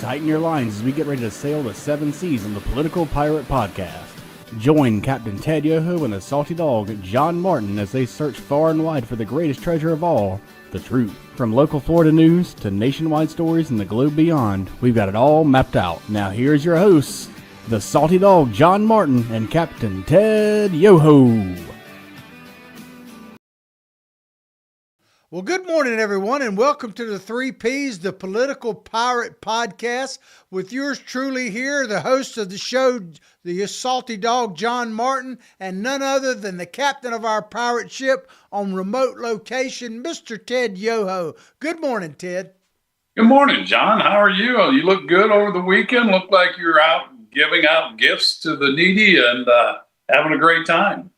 Tighten your lines as we get ready to sail the seven seas on the Political Pirate Podcast. Join Captain Ted Yoho and the salty dog John Martin as they search far and wide for the greatest treasure of all, the truth. From local Florida news to nationwide stories and the globe beyond, we've got it all mapped out. Now here's your hosts, the salty dog John Martin and Captain Ted Yoho. Well, good morning, everyone, and welcome to the 3Ps, the Political Pirate Podcast, with yours truly here, the host of the show, the salty dog, John Martin, and none other than the captain of our pirate ship on remote location, Mr. Ted Yoho. Good morning, Ted. Good morning, John. How are you? You look good over the weekend. Look like you're out giving out gifts to the needy and having a great time.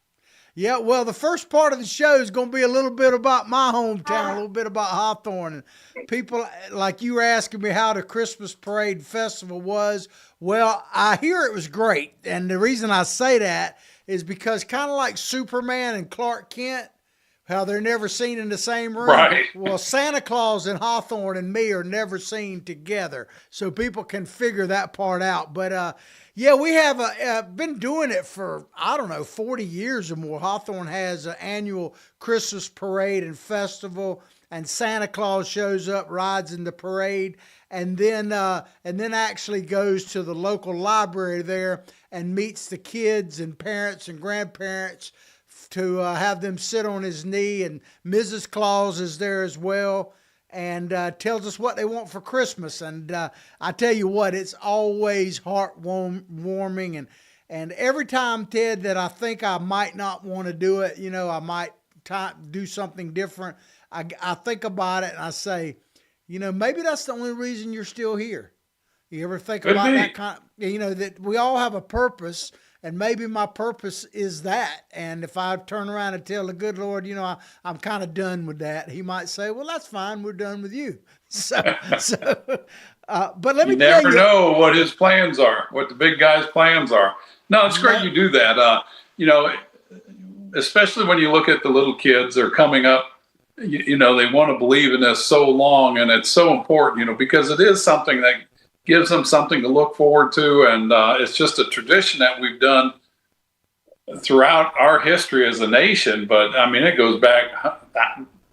Yeah, well, the first part of the show is going to be a little bit about my hometown, a little bit about Hawthorne. And people, like you were asking me how the Christmas Parade Festival was. Well, I hear it was great. And the reason I say that is because kind of like Superman and Clark Kent, how they're never seen in the same room. Right. Well, Santa Claus and Hawthorne and me are never seen together. So people can figure that part out. But, yeah, we have been doing it for, 40 years or more. Hawthorne has an annual Christmas parade and festival, and Santa Claus shows up, rides in the parade, and then actually goes to the local library there and meets the kids and parents and grandparents to have them sit on his knee. And Mrs. Claus is there as well, and tells us what they want for Christmas. And I tell you what, it's always heartwarming. And every time, Ted, that I think I might not want to do it, I might do something different, I think about it and I say, maybe that's the only reason you're still here. You ever think about that kind of, that we all have a purpose, and maybe my purpose is that. And if I turn around and tell the good Lord, I'm kind of done with that, He might say, well, that's fine. We're done with you. But let me you never know what His plans are, what the big guy's plans are. No, it's great you do that. Especially when you look at the little kids, they're coming up, they want to believe in this so long, and it's so important, because it is something that gives them something to look forward to. And it's just a tradition that we've done throughout our history as a nation. But it goes back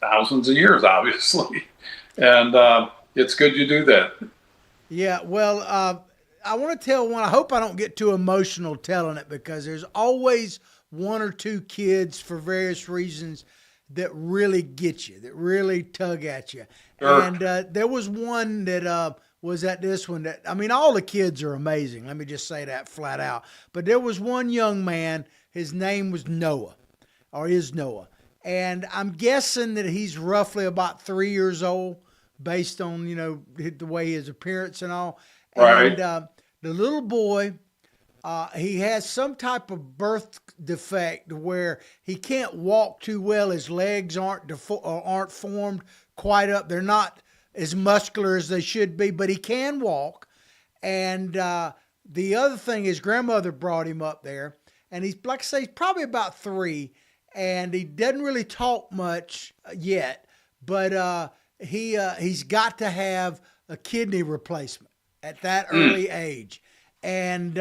thousands of years, obviously. And it's good you do that. Yeah, well, I want to tell one. I hope I don't get too emotional telling it, because there's always one or two kids for various reasons that really get you, that really tug at you. Sure. And there was one that was at this one that, all the kids are amazing. Let me just say that flat out. But there was one young man, his name was Noah, or is Noah. And I'm guessing that he's roughly about 3 years old based on, the way his appearance and all. Right. And the little boy, he has some type of birth defect where he can't walk too well. His legs aren't formed quite up. They're not as muscular as they should be, but he can walk. And the other thing, his grandmother brought him up there, and he's, like I say, he's probably about 3, and he doesn't really talk much yet, but he's got to have a kidney replacement at that early age. And,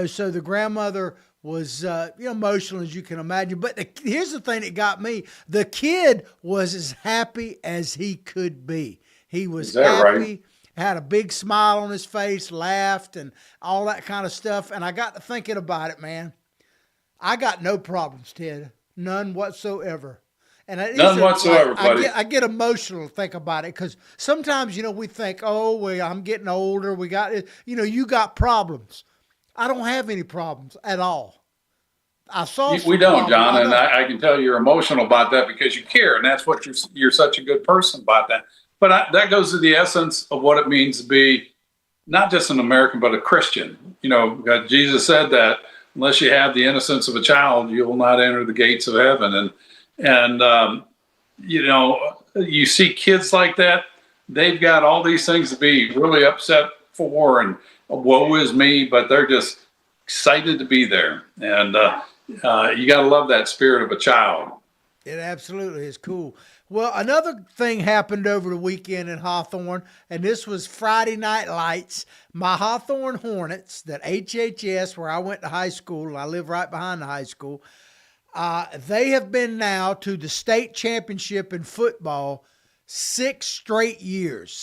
so the grandmother was emotional, as you can imagine. But here's the thing that got me. The kid was as happy as he could be. He was happy, right? Had a big smile on his face, laughed, and all that kind of stuff. And I got to thinking about it, man. I got no problems, Ted. None whatsoever. And none whatsoever, buddy. I get emotional to think about it, because sometimes, we think, I'm getting older. We got, you got problems. I don't have any problems at all. We don't, John, and I can tell you're emotional about that because you care, and that's what you're such a good person about that. But that goes to the essence of what it means to be not just an American, but a Christian. Jesus said that unless you have the innocence of a child, you will not enter the gates of heaven. And you see kids like that, they've got all these things to be really upset for, and woe is me, but they're just excited to be there. And you got to love that spirit of a child. It absolutely is cool. Well, another thing happened over the weekend in Hawthorne, and this was Friday Night Lights. My Hawthorne Hornets, that HHS, where I went to high school, I live right behind the high school, they have been now to the state championship in football 6 straight years,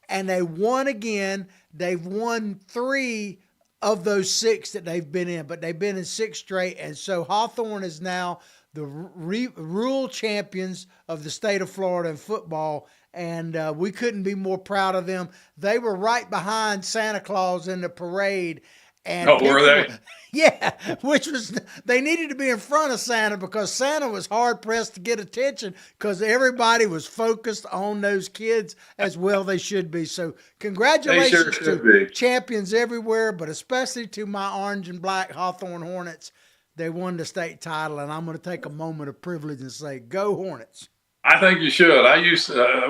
and they won again. They've won 3 of those 6 that they've been in, but they've been in 6 straight. And so Hawthorne is now the rural champions of the state of Florida in football. And we couldn't be more proud of them. They were right behind Santa Claus in the parade. And were they? Yeah, which was, they needed to be in front of Santa because Santa was hard pressed to get attention because everybody was focused on those kids as well they should be. So congratulations to champions everywhere, but especially to my orange and black Hawthorne Hornets. They won the state title, and I'm going to take a moment of privilege and say, go Hornets. I think you should.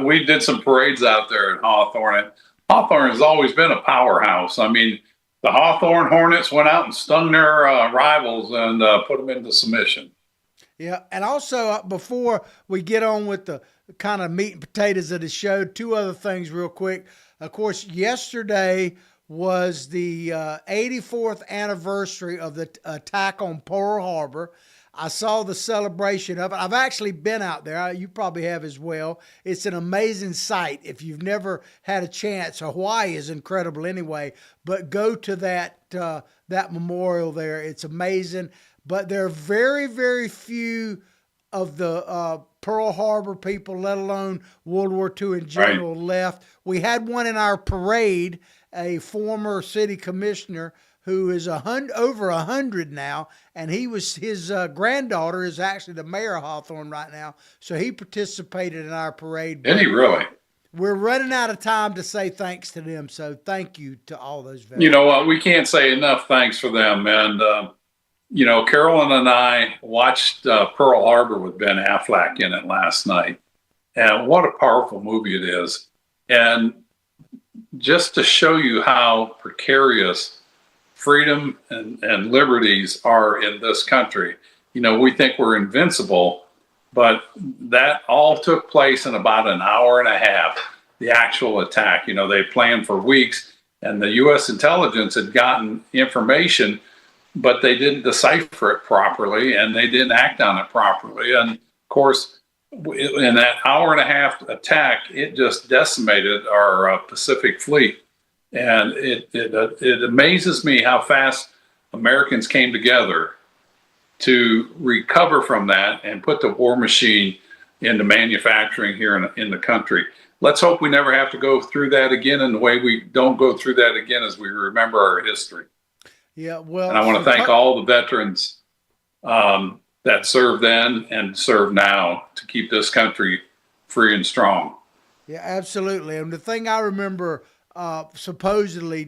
We did some parades out there in Hawthorne, and Hawthorne has always been a powerhouse. I mean, the Hawthorne Hornets went out and stung their rivals and put them into submission. Yeah, and also before we get on with the kind of meat and potatoes of the show, 2 other things real quick. Of course, yesterday was the 84th anniversary of the attack on Pearl Harbor. I saw the celebration of it. I've actually been out there. You probably have as well. It's an amazing sight. If you've never had a chance, Hawaii is incredible anyway, but go to that memorial there. It's amazing. But there are very, very few of the Pearl Harbor people, let alone World War II in general, left. We had one in our parade, a former city commissioner who is over 100 now, and his granddaughter is actually the mayor of Hawthorne right now, so he participated in our parade. Did he really? We're running out of time to say thanks to them, so thank you to all those veterans. You know what? We can't say enough thanks for them. And, Carolyn and I watched Pearl Harbor with Ben Affleck in it last night, and what a powerful movie it is. And just to show you how precarious freedom and liberties are in this country. We think we're invincible, but that all took place in about an hour and a half, the actual attack. They planned for weeks, and the U.S. intelligence had gotten information, but they didn't decipher it properly, and they didn't act on it properly. And of course, in that hour and a half attack, it just decimated our Pacific Fleet. And it amazes me how fast Americans came together to recover from that and put the war machine into manufacturing here in the country. Let's hope we never have to go through that again, and the way we don't go through that again as we remember our history. Yeah, well, and I want to thank all the veterans that served then and serve now to keep this country free and strong. Yeah, absolutely. And the thing I remember supposedly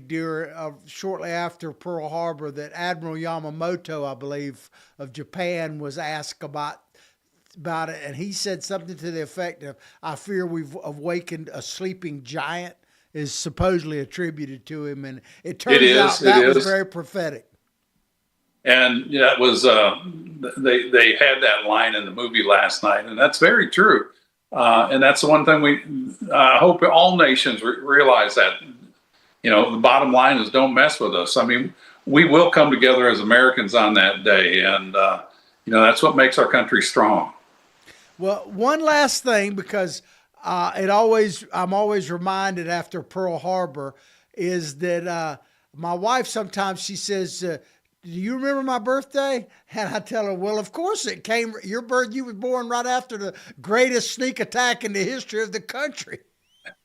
shortly after Pearl Harbor, that Admiral Yamamoto, I believe, of Japan, was asked about it, and he said something to the effect of, "I fear we've awakened a sleeping giant," is supposedly attributed to him, and it turns out that was very prophetic. And that was they had that line in the movie last night, and that's very true. And that's the one thing we hope all nations realize, that, the bottom line is don't mess with us. I mean, we will come together as Americans on that day. And, that's what makes our country strong. Well, one last thing, because I'm always reminded after Pearl Harbor, is that my wife sometimes, she says, "Do you remember my birthday?" And I tell her, "Well, of course it came. You were born right after the greatest sneak attack in the history of the country."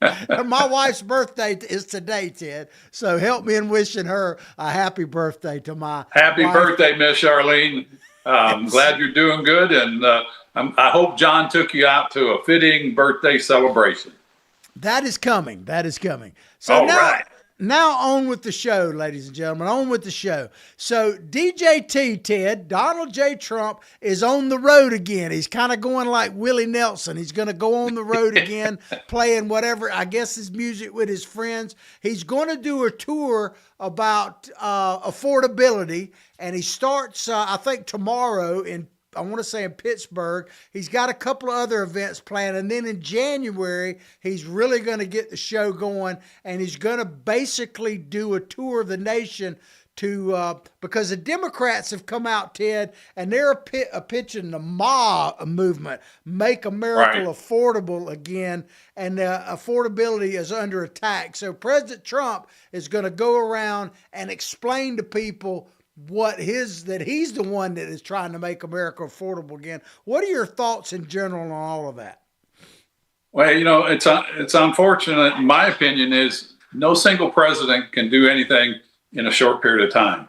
My wife's birthday is today, Ted. So help me in wishing her a happy birthday to my happy wife. Birthday, Miss Charlene. I'm glad you're doing good, and I hope John took you out to a fitting birthday celebration. That is coming. So now on with the show, ladies and gentlemen, on with the show. So DJT, Ted, Donald J. Trump, is on the road again. He's kind of going like Willie Nelson. He's going to go on the road again, playing whatever, I guess, his music with his friends. He's going to do a tour about affordability, and he starts, I think, tomorrow in I want to say in Pittsburgh. He's got a couple of other events planned. And then in January, he's really going to get the show going, and he's going to basically do a tour of the nation because the Democrats have come out, Ted, and they're pitching the MA movement, Make America Affordable Again, and affordability is under attack. So President Trump is going to go around and explain to people that he's the one that is trying to make America affordable again. What are your thoughts in general on all of that? Well, it's unfortunate. My opinion is no single president can do anything in a short period of time.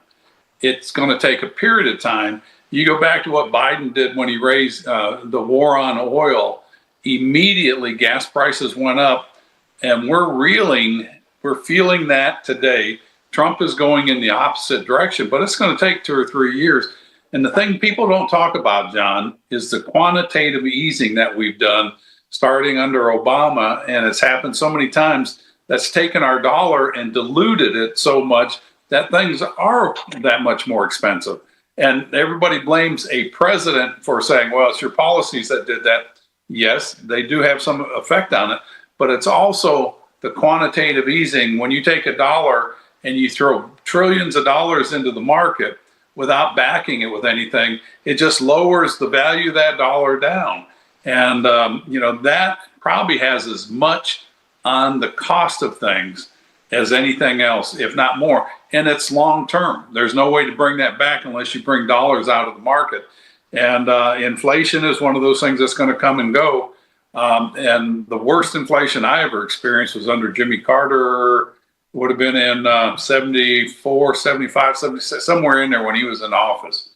It's going to take a period of time. You go back to what Biden did when he raised the war on oil. Immediately, gas prices went up, and we're feeling that today. Trump is going in the opposite direction, but it's going to take 2 or 3 years. And the thing people don't talk about, John, is the quantitative easing that we've done starting under Obama, and it's happened so many times, that's taken our dollar and diluted it so much that things are that much more expensive. And everybody blames a president for saying, well, it's your policies that did that. Yes, they do have some effect on it, but it's also the quantitative easing. When you take a dollar and you throw trillions of dollars into the market without backing it with anything, it just lowers the value of that dollar down. And, that probably has as much on the cost of things as anything else, if not more. And it's long term. There's no way to bring that back unless you bring dollars out of the market. And inflation is one of those things that's going to come and go. And the worst inflation I ever experienced was under Jimmy Carter. Would have been in 74, 75, 76, somewhere in there when he was in office.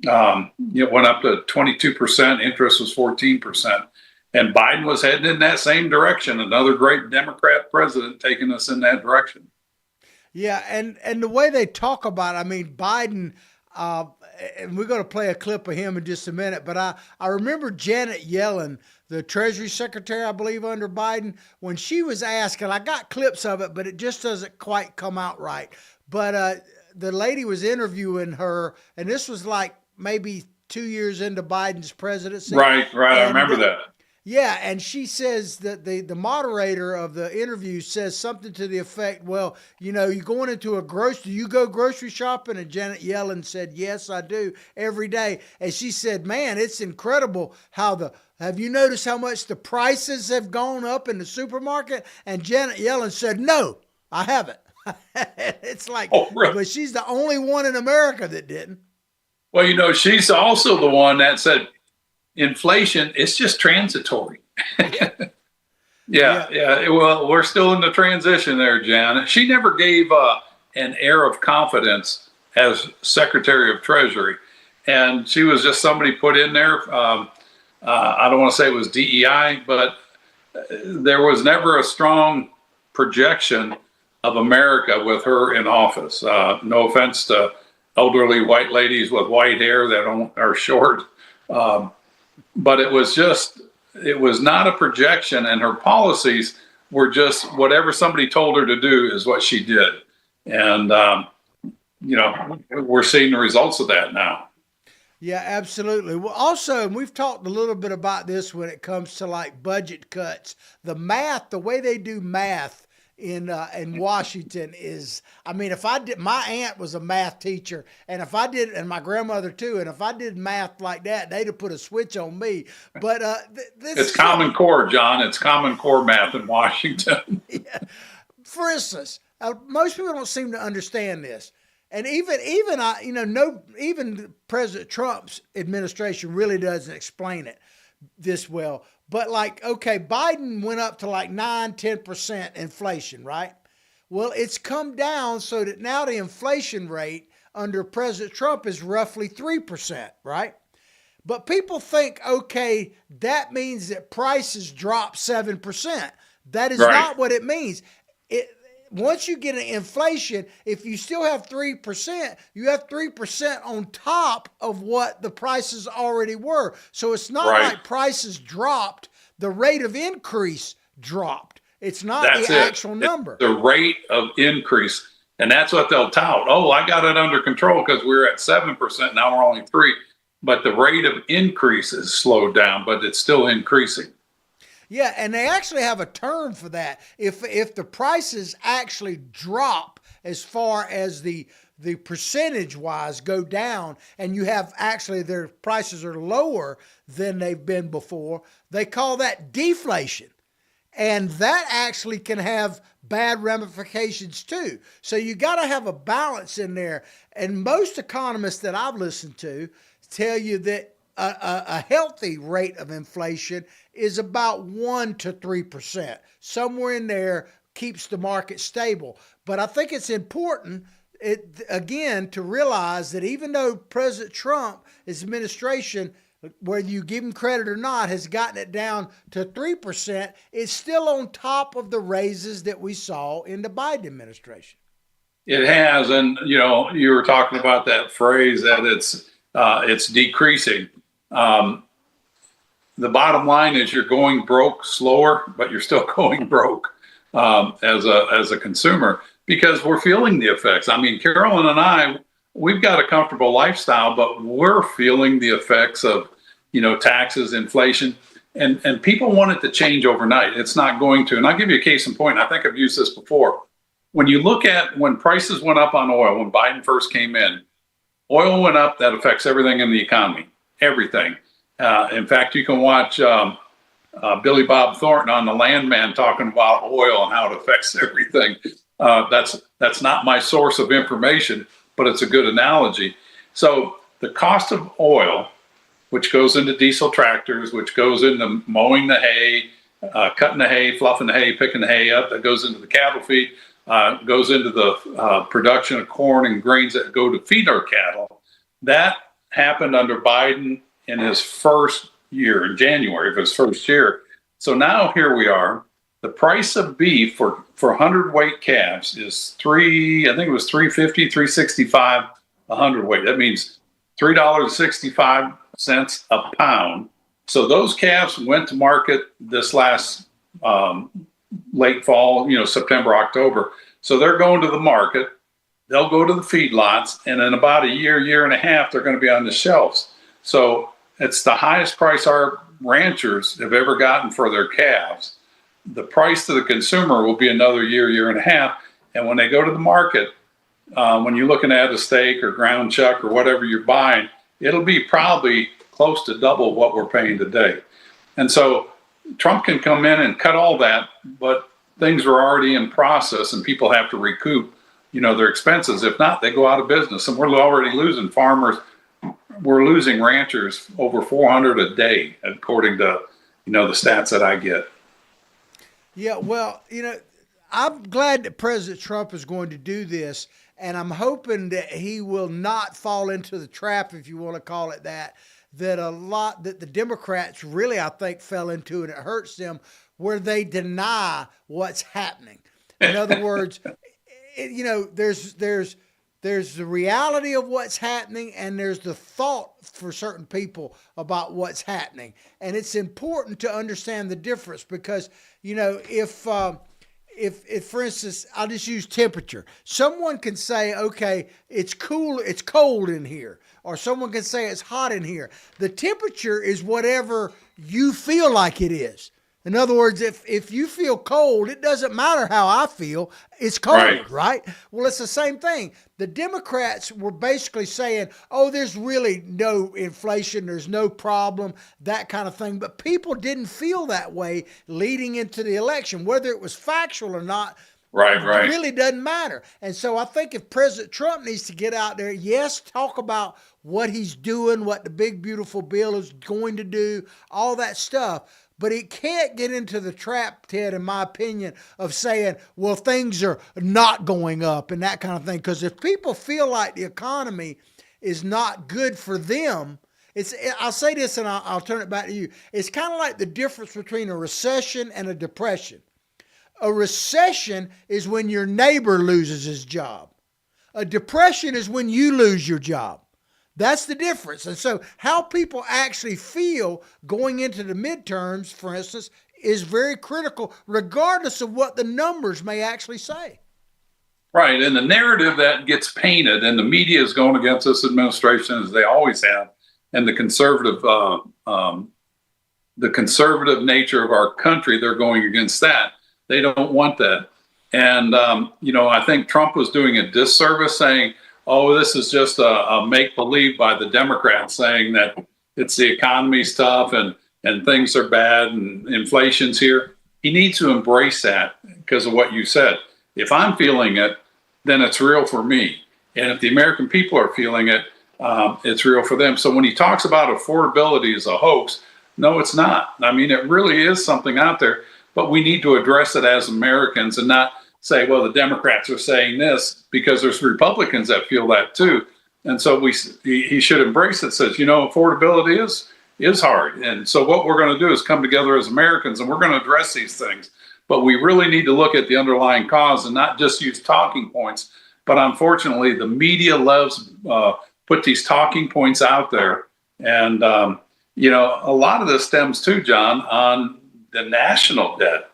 It went up to 22%. Interest was 14%. And Biden was heading in that same direction. Another great Democrat president taking us in that direction. Yeah, and the way they talk about it, I mean, Biden, and we're going to play a clip of him in just a minute, but I remember Janet Yellen, the Treasury Secretary, I believe, under Biden, when she was asked, and I got clips of it, but it just doesn't quite come out right. But the lady was interviewing her, and this was like maybe 2 years into Biden's presidency. Right. I remember that. Yeah, and she says that the moderator of the interview says something to the effect, well, you're going into a grocery, do you go grocery shopping? And Janet Yellen said, yes, I do every day. And she said, man, it's incredible have you noticed how much the prices have gone up in the supermarket? And Janet Yellen said, no, I haven't. It's like, really? But she's the only one in America that didn't. Well, she's also the one that said, inflation, it's just transitory. Yeah. Well, we're still in the transition there, Jan. She never gave an air of confidence as Secretary of Treasury. And she was just somebody put in there. I don't want to say it was DEI, but there was never a strong projection of America with her in office. No offense to elderly white ladies with white hair that are short. But it was not a projection, and her policies were just whatever somebody told her to do is what she did. And, we're seeing the results of that now. Yeah, absolutely. Well, also, and we've talked a little bit about this when it comes to like budget cuts, the way they do math in Washington is, I mean, my aunt was a math teacher, and and my grandmother too, and if I did math like that, they'd have put a switch on me. But it's Common Core, John. It's Common Core math in Washington. Yeah. For instance, most people don't seem to understand this. And even President Trump's administration really doesn't explain it this well. But Biden went up to 9-10% inflation, right? Well, it's come down so that now the inflation rate under President Trump is roughly 3%, right? But people think, okay, that means that prices drop 7%. That is not what it means. Once you get an inflation, if you still have 3%, you have 3% on top of what the prices already were. So it's not like prices dropped, the rate of increase dropped. It's not the actual number. It's the rate of increase. And that's what they'll tout. Oh, I got it under control because we're at 7%. Now we're only 3%. but the rate of increase is slowed down, but it's still increasing. Yeah, and they actually have a term for that. If the prices actually drop as far as the percentage wise go down, and you have actually their prices are lower than they've been before, they call that deflation. And that actually can have bad ramifications too. So you got to have a balance in there. And most economists that I've listened to tell you that a healthy rate of inflation is about 1% to 3%. Somewhere in there keeps the market stable. But I think it's important, to realize that even though President Trump, his administration, whether you give him credit or not, has gotten it down to 3%, it's still on top of the raises that we saw in the Biden administration. It has. And, you were talking about that phrase that it's decreasing. The bottom line is you're going broke slower, but you're still going broke as a consumer, because we're feeling the effects. I mean, Carolyn and I, we've got a comfortable lifestyle, but we're feeling the effects of, taxes, inflation, and people want it to change overnight. It's not going to. And I'll give you a case in point. I think I've used this before. When you look at when prices went up on oil, when Biden first came in, oil went up. That affects everything in the economy, everything. In fact, you can watch Billy Bob Thornton on The Landman talking about oil and how it affects everything. That's not my source of information, but it's a good analogy. So the cost of oil, which goes into diesel tractors, which goes into mowing the hay, cutting the hay, fluffing the hay, picking the hay up, that goes into the cattle feed, goes into the production of corn and grains that go to feed our cattle. That happened under Biden in his first year, in January of his first year. So now here we are. The price of beef for 100-weight calves is $3.50, $3.65 a 100-weight. That means $3.65 a pound. So those calves went to market this last late fall, September, October. So they're going to the market. They'll go to the feedlots, and in about a year and a half, they're going to be on the shelves. So it's the highest price our ranchers have ever gotten for their calves. The price to the consumer will be another year and a half. And when they go to the market, when you're looking at a steak or ground chuck or whatever you're buying, it'll be probably close to double what we're paying today. And so Trump can come in and cut all that, but things are already in process and people have to recoup, their expenses. If not, they go out of business. And we're already losing farmers. We're losing ranchers over 400 a day, according to, the stats that I get. Yeah, well, I'm glad that President Trump is going to do this, and I'm hoping that he will not fall into the trap, if you want to call it that the Democrats really, I think, fell into, and it hurts them, where they deny what's happening. In other words, there's the reality of what's happening, and there's the thought for certain people about what's happening. And it's important to understand the difference because, if for instance, I'll just use temperature. Someone can say, okay, it's cold in here. Or someone can say it's hot in here. The temperature is whatever you feel like it is. In other words, if you feel cold, it doesn't matter how I feel. It's cold, right? Well, it's the same thing. The Democrats were basically saying, oh, there's really no inflation, there's no problem, that kind of thing. But people didn't feel that way leading into the election. Whether it was factual or not, it really doesn't matter. And so I think if President Trump needs to get out there, yes, talk about what he's doing, what the big, beautiful bill is going to do, all that stuff. But it can't get into the trap, Ted, in my opinion, of saying, well, things are not going up and that kind of thing. Because if people feel like the economy is not good for them, I'll say this and I'll turn it back to you. It's kind of like the difference between a recession and a depression. A recession is when your neighbor loses his job. A depression is when you lose your job. That's the difference. And so how people actually feel going into the midterms, for instance, is very critical, regardless of what the numbers may actually say. Right. And the narrative that gets painted, and the media is going against this administration, as they always have, and the conservative nature of our country, they're going against that. They don't want that. And, I think Trump was doing a disservice saying, oh, this is just a make-believe by the Democrats, saying that it's the economy's tough and things are bad and inflation's here. He needs to embrace that because of what you said. If I'm feeling it, then it's real for me. And if the American people are feeling it, it's real for them. So when he talks about affordability as a hoax, no, it's not. I mean, it really is something out there, but we need to address it as Americans and not say, well, the Democrats are saying this, because there's Republicans that feel that too. And so he should embrace it, says, affordability is hard. And so what we're going to do is come together as Americans and we're going to address these things. But we really need to look at the underlying cause and not just use talking points. But unfortunately, the media loves put these talking points out there. And, a lot of this stems too, John, on the national debt.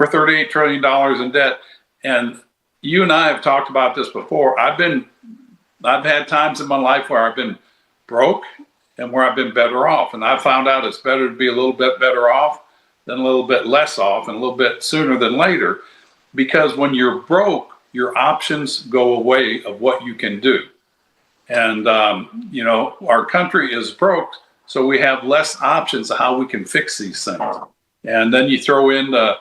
We're $38 trillion in debt. And you and I have talked about this before. I've had times in my life where I've been broke and where I've been better off. And I found out it's better to be a little bit better off than a little bit less off and a little bit sooner than later. Because when you're broke, your options go away of what you can do. And, our country is broke, so we have less options of how we can fix these things. And then you throw in the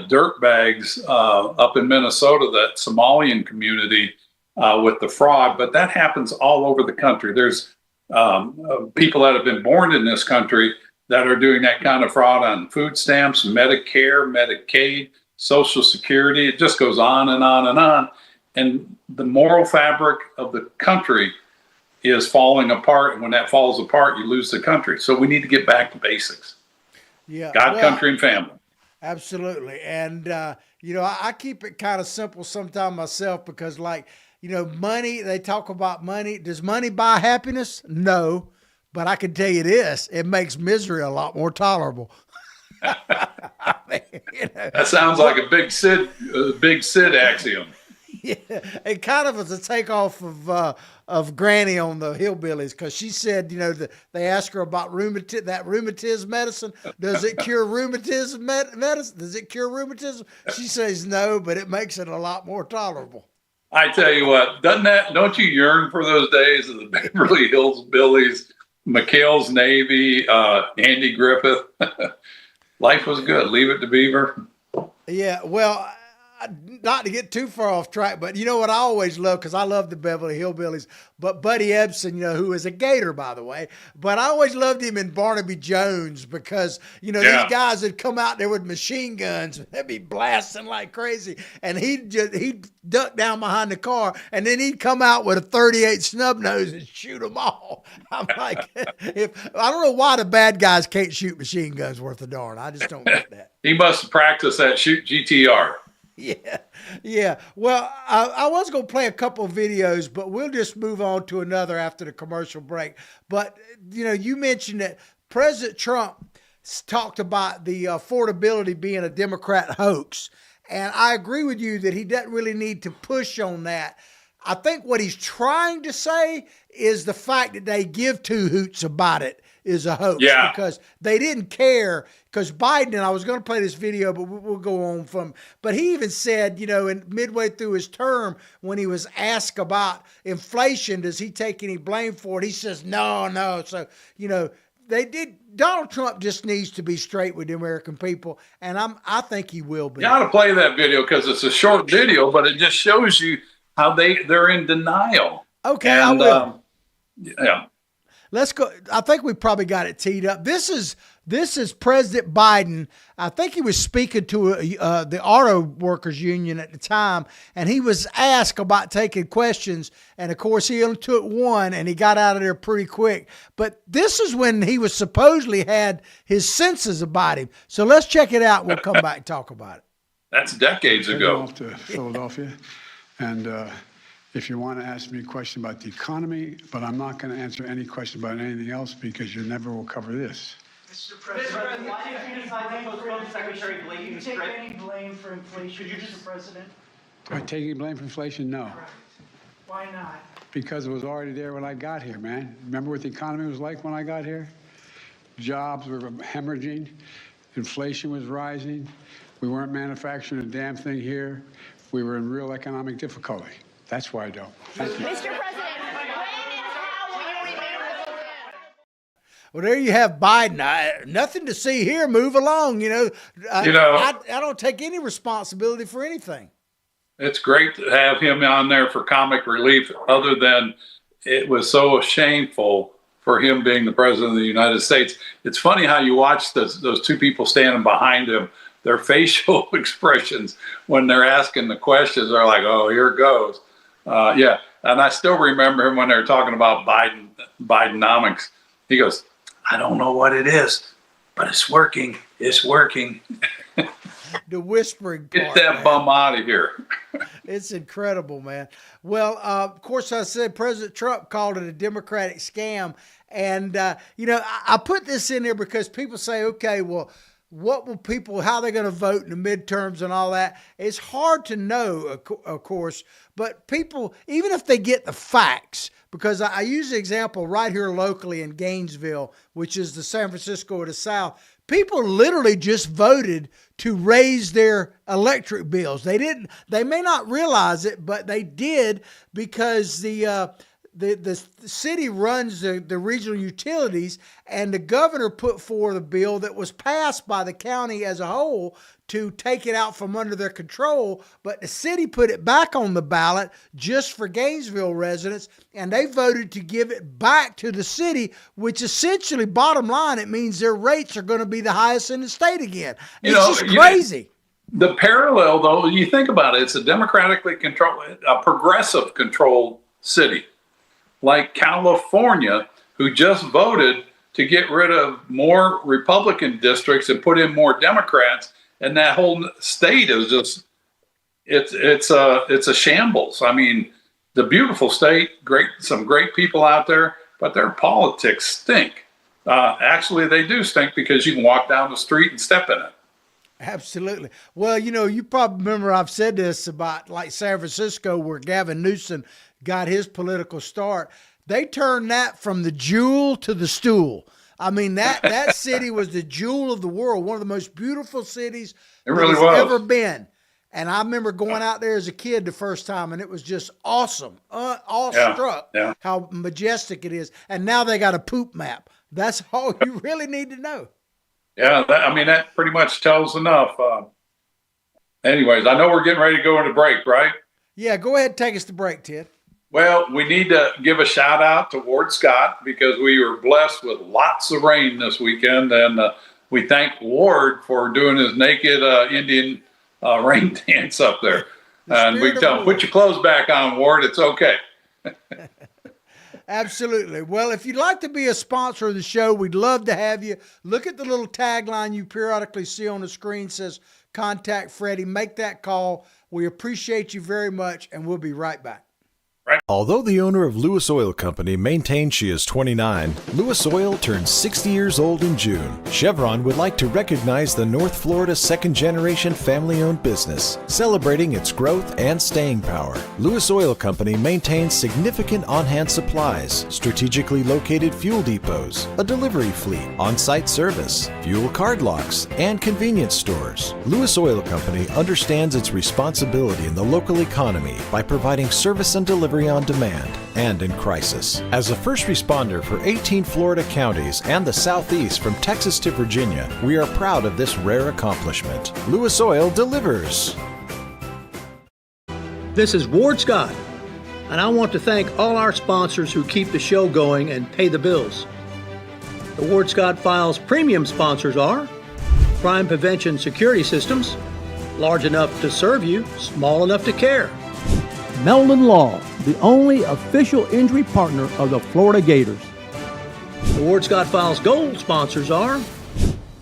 dirt bags up in Minnesota, that Somalian community with the fraud, but that happens all over the country. There's people that have been born in this country that are doing that kind of fraud on food stamps, Medicare, Medicaid, Social Security. It just goes on and on and on. And the moral fabric of the country is falling apart. And when that falls apart, you lose the country. So we need to get back to basics. Yeah, God, country, and family. Absolutely. And, I keep it kind of simple sometimes myself because, money, they talk about money. Does money buy happiness? No. But I can tell you this, it makes misery a lot more tolerable. That sounds like a big Sid axiom. Yeah, it kind of was a takeoff of Granny on the Hillbillies, because she said, they asked her about rheumatism medicine. Does it cure rheumatism medicine? Does it cure rheumatism? She says no, but it makes it a lot more tolerable. I tell you what, don't you yearn for those days of the Beverly Hills Billies, McHale's Navy, Andy Griffith? Life was good. Leave it to Beaver. Yeah, well, not to get too far off track, but you know what I always love, because I love the Beverly Hillbillies, but Buddy Ebsen, who is a Gator, by the way, but I always loved him in Barnaby Jones, because, these guys would come out there with machine guns, they'd be blasting like crazy, and he'd duck down behind the car, and then he'd come out with a 38 snub nose and shoot them all. I'm like, I don't know why the bad guys can't shoot machine guns worth a darn. I just don't get that. He must practice that shoot GTR. Yeah. Well, I was going to play a couple of videos, but we'll just move on to another after the commercial break. But, you mentioned that President Trump talked about the affordability being a Democrat hoax. And I agree with you that he doesn't really need to push on that. I think what he's trying to say is the fact that they give two hoots about it is a hoax, because they didn't care. Because Biden, and I was going to play this video, but we'll go on from, but he even said, in midway through his term, when he was asked about inflation, does he take any blame for it? He says, no. So, Donald Trump just needs to be straight with the American people. And I think he will be. You ought to play that video, because it's a short video, but it just shows you how they're in denial. Okay, and, I will. Yeah. Let's go. I think we probably got it teed up. This is President Biden. I think he was speaking to the auto workers union at the time, and he was asked about taking questions. And of course, he only took one, and he got out of there pretty quick. But this is when he was supposedly had his senses about him. So let's check it out. We'll come back and talk about it. That's decades ago. Off to Philadelphia, and if you want to ask me a question about the economy, but I'm not going to answer any question about anything else, because you never will cover this. Mr. President, why did you decide to postpone Secretary Blinken's trip? Do you take any blame for inflation, Mr. President? Do I take any blame for inflation? No. Right. Why not? because it was already there when I got here, man. Remember what the economy was like when I got here? Jobs were hemorrhaging. Inflation was rising. We weren't manufacturing a damn thing here. We were in real economic difficulty. That's why I don't. Thank you. Mr. President, when and how will you remain president? Well, there you have Biden. Nothing to see here. Move along. I don't take any responsibility for anything. It's great to have him on there for comic relief, other than it was so shameful for him being the president of the United States. It's funny how you watch those two people standing behind him, their facial expressions when they're asking the questions are like, oh, here it goes. Yeah. And I still remember him when they were talking about Bidenomics. He goes, I don't know what it is, but it's working. It's working. The whispering part, Get that bum out of here. It's incredible, man. Well, of course, I said President Trump called it a Democratic scam. And, I put this in there because people say, okay, well, what will how are they going to vote in the midterms and all that? It's hard to know, of course, but people, even if they get the facts, because I use the example right here locally in Gainesville, which is the San Francisco of the South, people literally just voted to raise their electric bills. They may not realize it, but they did, because the city runs the regional utilities, and the governor put forward a bill that was passed by the county as a whole to take it out from under their control, but the city put it back on the ballot just for Gainesville residents, and they voted to give it back to the city, which essentially, bottom line, it means their rates are going to be the highest in the state again. It's just crazy. The parallel, though, you think about it, it's a democratically controlled, a progressive controlled city. Like California, who just voted to get rid of more Republican districts and put in more Democrats, and that whole state is just it's a shambles. I mean, the beautiful state, some great people out there, but their politics stink. Actually, they do stink, because you can walk down the street and step in it. Absolutely. Well, you probably remember I've said this about like San Francisco, where Gavin Newsom got his political start. They turned that from the jewel to the stool. I mean, that city was the jewel of the world, one of the most beautiful cities there's ever been. And I remember going out there as a kid the first time, and it was just awesome. Awestruck how majestic it is. And now they got a poop map. That's all you really need to know. Yeah, that pretty much tells enough. Anyways, I know we're getting ready to go into break, right? Yeah, go ahead and take us to break, Ted. Well, we need to give a shout out to Ward Scott, because we were blessed with lots of rain this weekend, and we thank Ward for doing his naked Indian rain dance up there. And we tell him, put your clothes back on, Ward. It's okay. Absolutely. Well, if you'd like to be a sponsor of the show, we'd love to have you. Look at the little tagline you periodically see on the screen, says contact Freddie. Make that call. We appreciate you very much, and we'll be right back. Although the owner of Lewis Oil Company maintains she is 29, Lewis Oil turns 60 years old in June. Chevron would like to recognize the North Florida second-generation family-owned business, celebrating its growth and staying power. Lewis Oil Company maintains significant on-hand supplies, strategically located fuel depots, a delivery fleet, on-site service, fuel card locks, and convenience stores. Lewis Oil Company understands its responsibility in the local economy by providing service and delivery on demand and in crisis. As a first responder for 18 Florida counties and the Southeast from Texas to Virginia, we are proud of this rare accomplishment. Lewis Oil delivers. This is Ward Scott, and I want to thank all our sponsors who keep the show going and pay the bills. The Ward Scott Files premium sponsors are Crime Prevention Security Systems, large enough to serve you, small enough to care. Meldon Law, the only official injury partner of the Florida Gators. The Ward Scott Files Gold sponsors are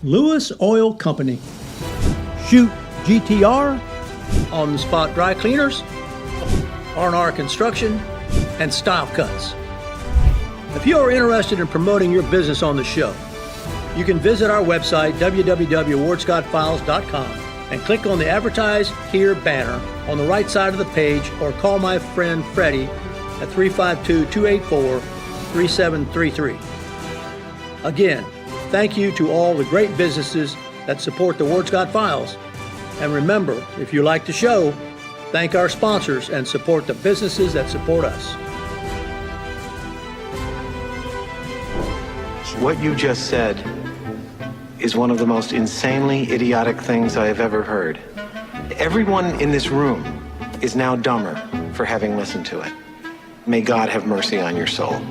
Lewis Oil Company, Shoot GTR, On the Spot Dry Cleaners, R&R Construction, and Style Cuts. If you are interested in promoting your business on the show, you can visit our website, www.wardscottfiles.com, and click on the Advertise Here banner on the right side of the page, or call my friend Freddie at 352-284-3733. Again, thank you to all the great businesses that support the Ward Scott Files. And remember, if you like the show, thank our sponsors and support the businesses that support us. What you just said is one of the most insanely idiotic things I have ever heard. Everyone in this room is now dumber for having listened to it. May God have mercy on your soul.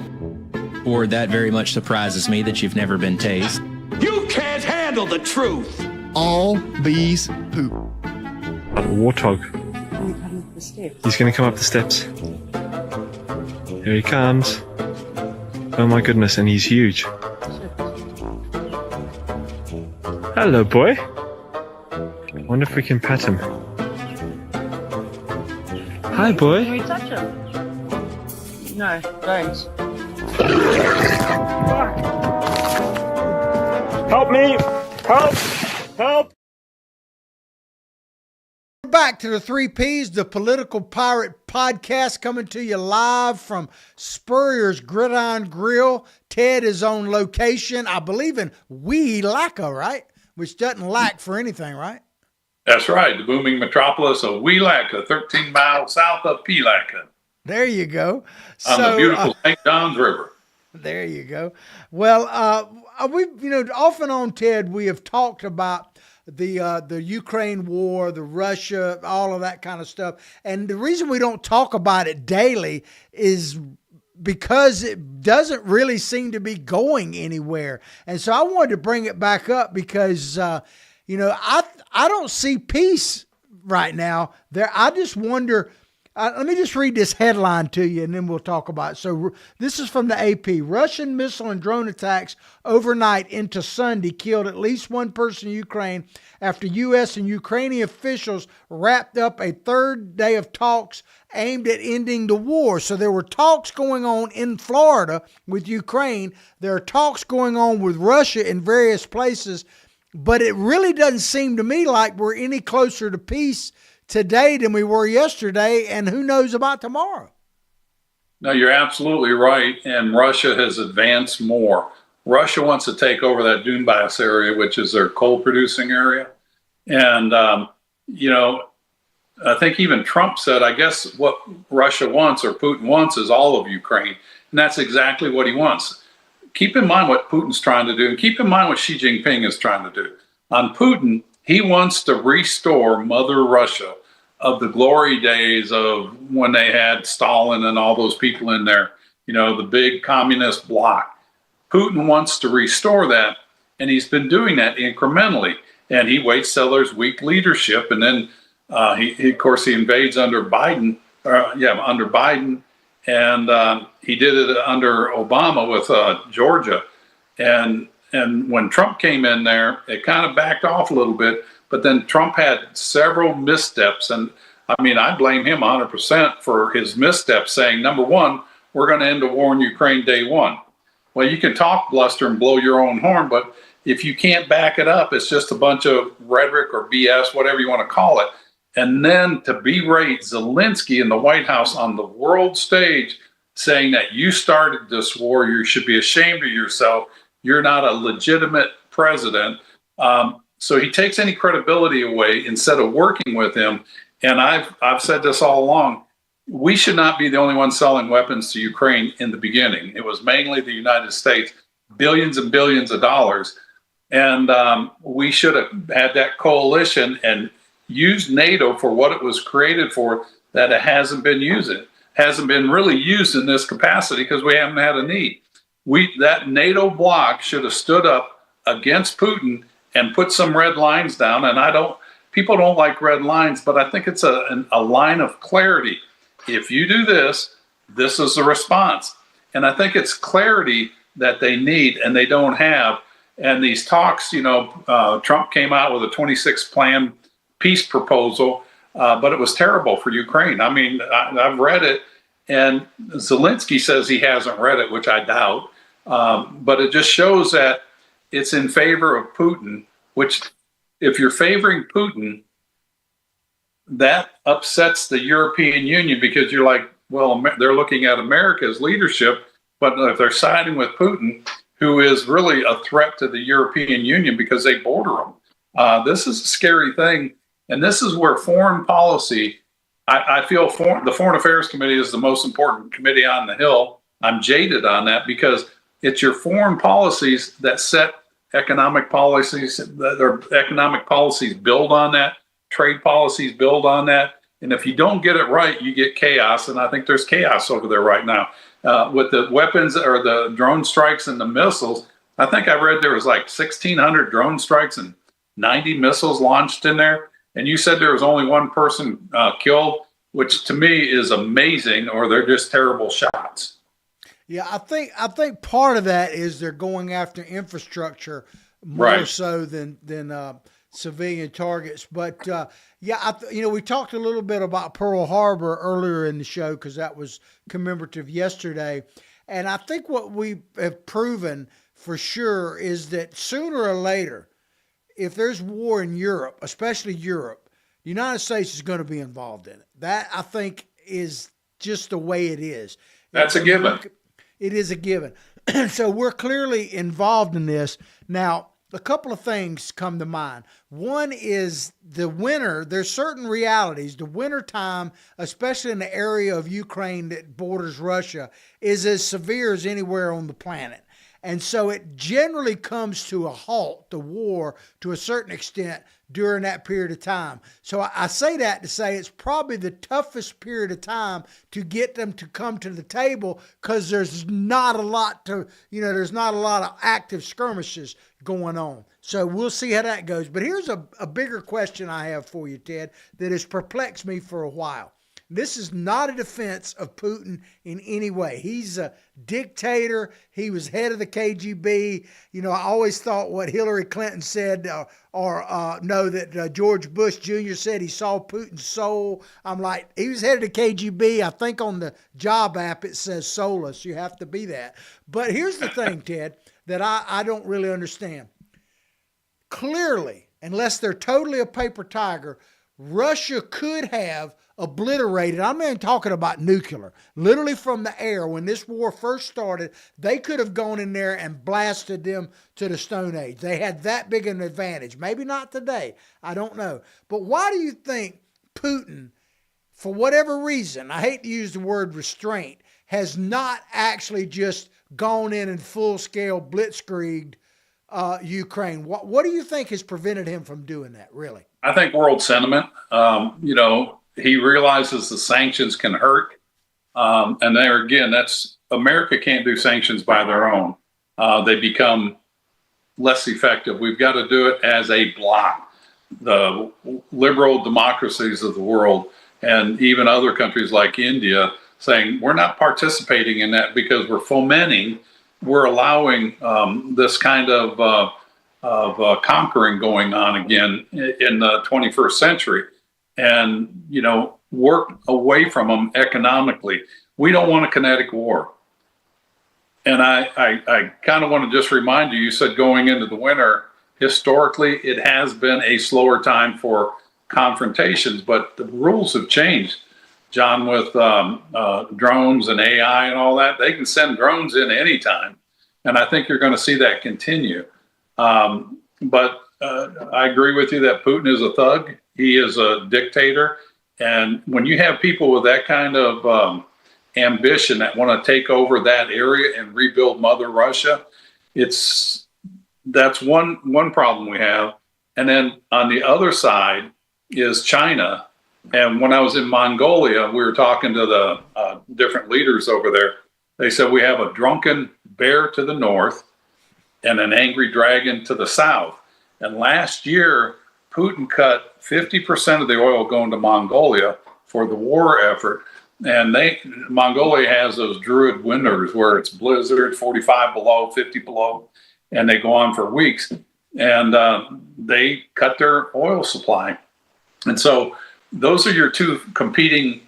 Ward, that very much surprises me that you've never been tased. You can't handle the truth! All bees poop. A warthog. He's going to come up the steps. Here he comes. Oh my goodness, and he's huge. Hello, boy. Wonder if we can pet him. Hi, boy. Can we touch him? No, don't. Help me! Help! Help! Back to the 3 Ps, the Political Pirate Podcast, coming to you live from Spurrier's Gridiron Grill. Ted is on location, I believe in Weelaca, right? Which doesn't lack for anything, right? That's right. The booming metropolis of Weelaca, 13 miles south of Pelaca. There you go. On the beautiful St. Johns River. There you go. Well, we, off and on, Ted, we have talked about the Ukraine war, the Russia, all of that kind of stuff. And the reason we don't talk about it daily is because it doesn't really seem to be going anywhere. And so I wanted to bring it back up because, I don't see peace right now there. I just wonder, let me just read this headline to you and then we'll talk about it. So this is from the AP. Russian missile and drone attacks overnight into Sunday killed at least one person in Ukraine after U.S. and Ukrainian officials wrapped up a third day of talks aimed at ending the war. So there were talks going on in Florida with Ukraine. There are talks going on with Russia in various places, but it really doesn't seem to me like we're any closer to peace today than we were yesterday, and who knows about tomorrow. No, you're absolutely right, and Russia has advanced more. Russia wants to take over that Donbass area, which is their coal-producing area. And, I think even Trump said, I guess what Russia wants or Putin wants is all of Ukraine. And that's exactly what he wants. Keep in mind what Putin's trying to do, and keep in mind what Xi Jinping is trying to do. On Putin, he wants to restore Mother Russia of the glory days of when they had Stalin and all those people in there, the big communist bloc. Putin wants to restore that, and he's been doing that incrementally. And he waits till there's weak leadership, and then he invades under Biden. And he did it under Obama with Georgia. And when Trump came in there, it kind of backed off a little bit. But then Trump had several missteps. And I blame him 100% for his missteps, saying, number one, we're going to end the war in Ukraine day one. Well, you can talk bluster and blow your own horn, but if you can't back it up, it's just a bunch of rhetoric or BS, whatever you want to call it. And then to berate Zelensky in the White House on the world stage, saying that you started this war, you should be ashamed of yourself. You're not a legitimate president. So he takes any credibility away instead of working with him. And I've said this all along. We should not be the only ones selling weapons to Ukraine in the beginning. It was mainly the United States, billions and billions of dollars. And we should have had that coalition and used NATO for what it was created for, that it hasn't been using. Hasn't been really used in this capacity because we haven't had a need. That NATO bloc should have stood up against Putin and put some red lines down. And people don't like red lines, but I think it's a line of clarity. If you do this, this is the response. And I think it's clarity that they need and they don't have. And these talks, Trump came out with a 26-plan peace proposal, but it was terrible for Ukraine. I've read it, and Zelensky says he hasn't read it, which I doubt. But it just shows that it's in favor of Putin, which if you're favoring Putin, that upsets the European Union because you're like, well, they're looking at America's leadership, but if they're siding with Putin, who is really a threat to the European Union because they border them, this is a scary thing. And this is where foreign policy, I feel the Foreign Affairs Committee is the most important committee on the Hill. I'm jaded on that because it's your foreign policies that set economic policies. Their economic policies build on that. Trade policies build on that. And if you don't get it right, you get chaos. And I think there's chaos over there right now. With the weapons or the drone strikes and the missiles, I think I read there was like 1,600 drone strikes and 90 missiles launched in there. And you said there was only one person killed, which to me is amazing, or they're just terrible shots. Yeah, I think part of that is they're going after infrastructure more so than civilian targets. But we talked a little bit about Pearl Harbor earlier in the show because that was commemorative yesterday. And I think what we have proven for sure is that sooner or later, if there's war in Europe, especially Europe, the United States is going to be involved in it. That, I think, is just the way it is. That's a given. It is a given. So we're clearly involved in this. Now, a couple of things come to mind. One is the winter. There's certain realities. The winter time, especially in the area of Ukraine that borders Russia, is as severe as anywhere on the planet. And so it generally comes to a halt, the war, to a certain extent during that period of time. So I say that to say it's probably the toughest period of time to get them to come to the table because there's not a lot there's not a lot of active skirmishes going on. So we'll see how that goes. But here's a bigger question I have for you, Ted, that has perplexed me for a while. This is not a defense of Putin in any way. He's a dictator. He was head of the KGB. I always thought what Hillary Clinton said that George Bush Jr. said he saw Putin's soul. I'm like, he was head of the KGB. I think on the job app it says soulless. You have to be that. But here's the thing, Ted, that I don't really understand. Clearly, unless they're totally a paper tiger, Russia could have obliterated, I'm not even talking about nuclear, literally from the air. When this war first started, they could have gone in there and blasted them to the Stone Age. They had that big an advantage. Maybe not today. I don't know. But why do you think Putin, for whatever reason, I hate to use the word restraint, has not actually just gone in and full-scale blitzkrieged Ukraine? What do you think has prevented him from doing that, really? I think world sentiment. He realizes the sanctions can hurt. And there again, America can't do sanctions by their own. They become less effective. We've got to do it as a bloc. The liberal democracies of the world and even other countries like India saying we're not participating in that because we're allowing this kind of conquering going on again in the 21st century. And, work away from them economically. We don't want a kinetic war. And I kind of want to just remind you said going into the winter, historically, it has been a slower time for confrontations, but the rules have changed, John, with drones and AI and all that. They can send drones in anytime. And I think you're going to see that continue. But I agree with you that Putin is a thug. He is a dictator. And when you have people with that kind of ambition that want to take over that area and rebuild Mother Russia, that's one problem we have. And then on the other side is China. And when I was in Mongolia, we were talking to the different leaders over there. They said we have a drunken bear to the north and an angry dragon to the south. And last year, Putin cut 50% of the oil going to Mongolia for the war effort. And Mongolia has those Druid winters where it's blizzard, 45 below, 50 below, and they go on for weeks. And they cut their oil supply. And so those are your two competing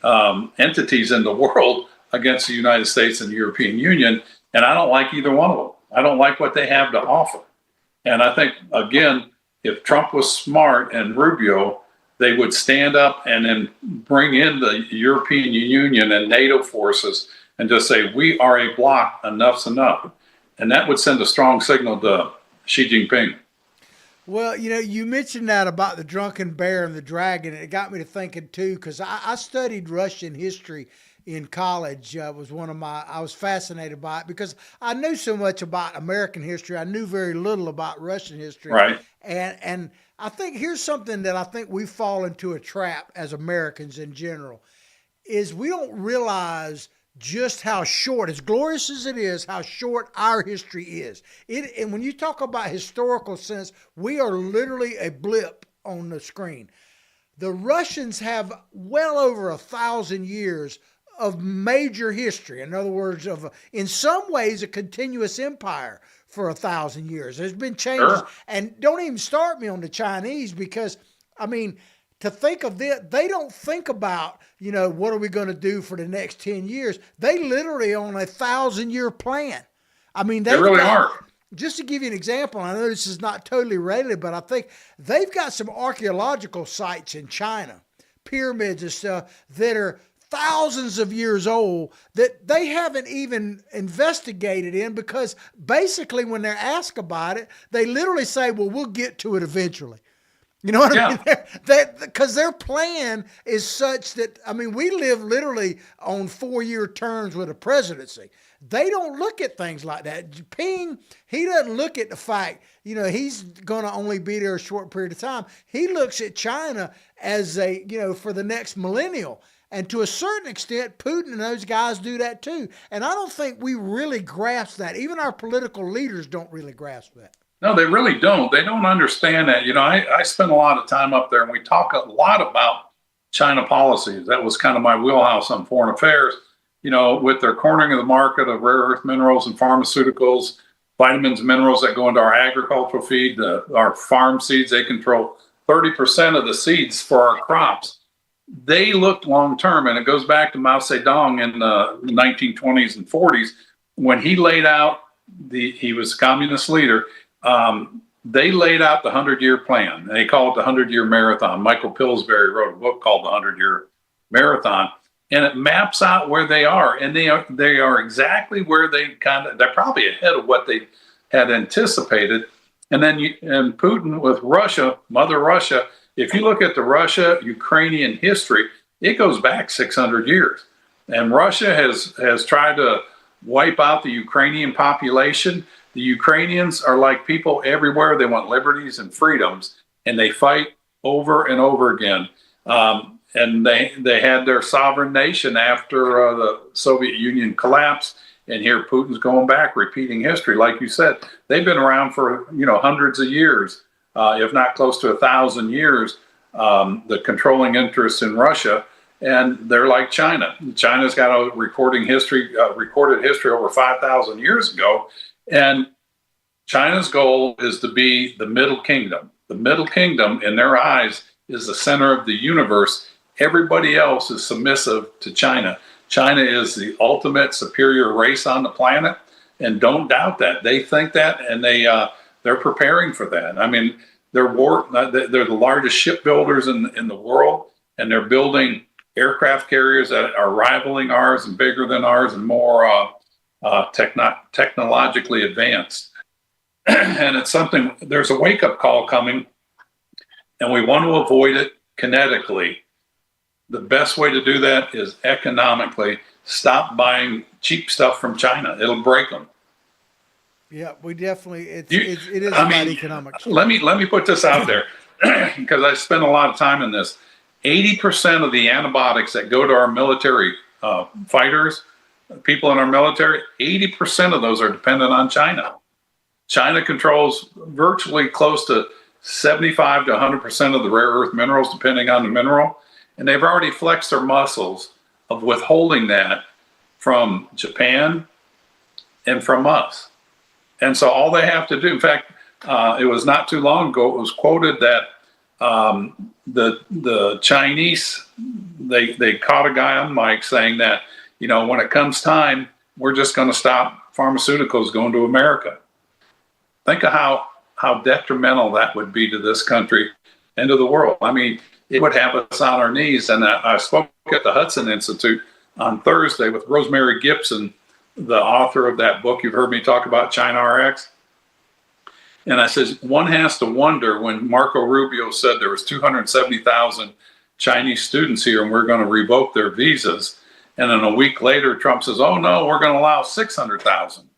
entities in the world against the United States and the European Union. And I don't like either one of them. I don't like what they have to offer. And I think, again, if Trump was smart and Rubio, they would stand up and then bring in the European Union and NATO forces and just say, we are a bloc, enough's enough. And that would send a strong signal to Xi Jinping. Well, you mentioned that about the drunken bear and the dragon. It got me to thinking too, because I studied Russian history in college. I was fascinated by it because I knew so much about American history. I knew very little about Russian history. Right. And I think here's something that I think we fall into a trap as Americans in general, is we don't realize just how short, as glorious as it is, how short our history is. And when you talk about historical sense, we are literally a blip on the screen. The Russians have well over 1,000 years of major history. In other words, in some ways, a continuous empire for 1,000 years. There's been changes. Sure. And don't even start me on the Chinese, because, to think of this, they don't think about, what are we going to do for the next 10 years? They literally on a 1,000-year plan. They really are. Just to give you an example, I know this is not totally related, but I think they've got some archaeological sites in China, pyramids and stuff that are thousands of years old that they haven't even investigated in, because basically when they're asked about it, they literally say, well, we'll get to it eventually. You know what I mean? Because their plan is such that, we live literally on 4-year terms with a presidency. They don't look at things like that. Ping, he doesn't look at the fact, he's going to only be there a short period of time. He looks at China as for the next millennial. And to a certain extent, Putin and those guys do that too. And I don't think we really grasp that. Even our political leaders don't really grasp that. No, they really don't. They don't understand that. I spent a lot of time up there, and we talk a lot about China policies. That was kind of my wheelhouse on foreign affairs, with their cornering of the market of rare earth minerals and pharmaceuticals, vitamins and minerals that go into our agricultural feed, our farm seeds. They control 30% of the seeds for our crops. They looked long term, and it goes back to Mao Zedong in the 1920s and 40s when he laid out he was a communist leader. They laid out the 100-year plan. They call it the 100-year marathon. Michael Pillsbury wrote a book called the 100-year marathon, and it maps out where they are, and they are exactly where they're probably ahead of what they had anticipated. And then and Putin with Russia, Mother Russia. If you look at the Russia-Ukrainian history, it goes back 600 years, and Russia has tried to wipe out the Ukrainian population. The Ukrainians are like people everywhere. They want liberties and freedoms, and they fight over and over again. And they had their sovereign nation after the Soviet Union collapsed. And here Putin's going back, repeating history. Like you said, they've been around for hundreds of years, if not close to 1,000 years. The controlling interests in Russia, and they're like China. China's got a recorded history over 5,000 years ago. And China's goal is to be the Middle Kingdom. The Middle Kingdom, in their eyes, is the center of the universe. Everybody else is submissive to China. China is the ultimate superior race on the planet, and don't doubt that. They think that, and they're preparing for that. They're the largest shipbuilders in the world, and they're building aircraft carriers that are rivaling ours and bigger than ours and more technologically advanced. And it's something, there's a wake-up call coming, and we want to avoid it kinetically. The best way to do that is economically. Stop buying cheap stuff from China. It'll break them. Yeah, we definitely, it is about economics. Let me put this out there, because I spent a lot of time in this. 80% of the antibiotics that go to our military fighters, people in our military, 80% of those are dependent on China. China controls virtually close to 75 to 100% of the rare earth minerals, depending on the mineral. And they've already flexed their muscles of withholding that from Japan and from us. And so all they have to do, in fact, it was not too long ago, it was quoted that the Chinese, they caught a guy on mic saying that, when it comes time, we're just going to stop pharmaceuticals going to America. Think of how detrimental that would be to this country and to the world. it would have us on our knees. And I spoke at the Hudson Institute on Thursday with Rosemary Gibson, the author of that book you've heard me talk about, China RX. And I said, one has to wonder, when Marco Rubio said there was 270,000 Chinese students here and we're going to revoke their visas. And then a week later, Trump says, oh no, we're going to allow 600,000.